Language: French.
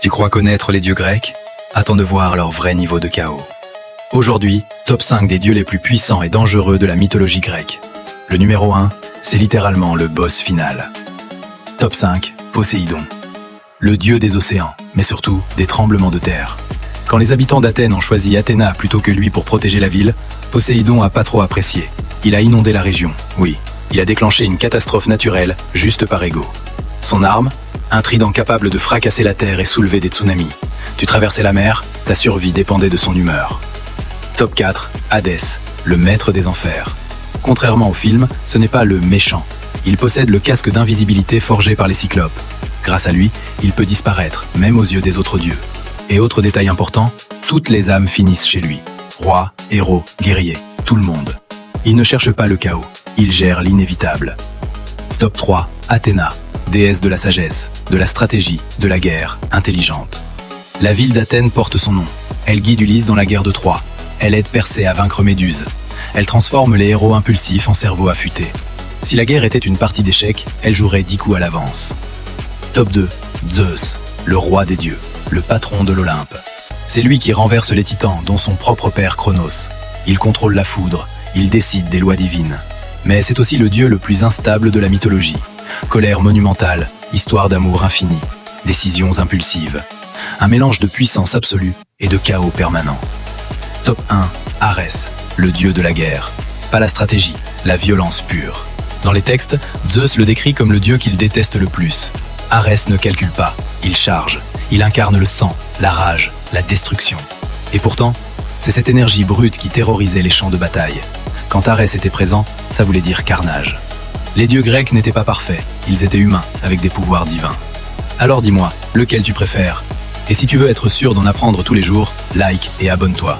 Tu crois connaître les dieux grecs? Attends de voir leur vrai niveau de chaos. Aujourd'hui, top 5 des dieux les plus puissants et dangereux de la mythologie grecque. Le numéro 1, c'est littéralement le boss final. Top 5, Poséidon. Le dieu des océans, mais surtout des tremblements de terre. Quand les habitants d'Athènes ont choisi Athéna plutôt que lui pour protéger la ville, Poséidon a pas trop apprécié. Il a inondé la région, oui. Il a déclenché une catastrophe naturelle, juste par ego. Son arme? Un trident capable de fracasser la terre et soulever des tsunamis. Tu traversais la mer, ta survie dépendait de son humeur. Top 4, Hadès, le maître des enfers. Contrairement au film, ce n'est pas le méchant. Il possède le casque d'invisibilité forgé par les cyclopes. Grâce à lui, il peut disparaître, même aux yeux des autres dieux. Et autre détail important, toutes les âmes finissent chez lui. Roi, héros, guerrier, tout le monde. Il ne cherche pas le chaos, il gère l'inévitable. Top 3, Athéna, déesse de la sagesse, de la stratégie, de la guerre, intelligente. La ville d'Athènes porte son nom. Elle guide Ulysse dans la guerre de Troie. Elle aide Persée à vaincre Méduse. Elle transforme les héros impulsifs en cerveaux affûtés. Si la guerre était une partie d'échecs, elle jouerait 10 coups à l'avance. Top 2, Zeus, le roi des dieux, le patron de l'Olympe. C'est lui qui renverse les titans, dont son propre père Cronos. Il contrôle la foudre, il décide des lois divines. Mais c'est aussi le dieu le plus instable de la mythologie. Colère monumentale, histoire d'amour infini, décisions impulsives. Un mélange de puissance absolue et de chaos permanent. Top 1, Arès, le dieu de la guerre. Pas la stratégie, la violence pure. Dans les textes, Zeus le décrit comme le dieu qu'il déteste le plus. Arès ne calcule pas, il charge. Il incarne le sang, la rage, la destruction. Et pourtant, c'est cette énergie brute qui terrorisait les champs de bataille. Quand Arès était présent, ça voulait dire carnage. Les dieux grecs n'étaient pas parfaits, ils étaient humains, avec des pouvoirs divins. Alors dis-moi, lequel tu préfères? Et si tu veux être sûr d'en apprendre tous les jours, like et abonne-toi.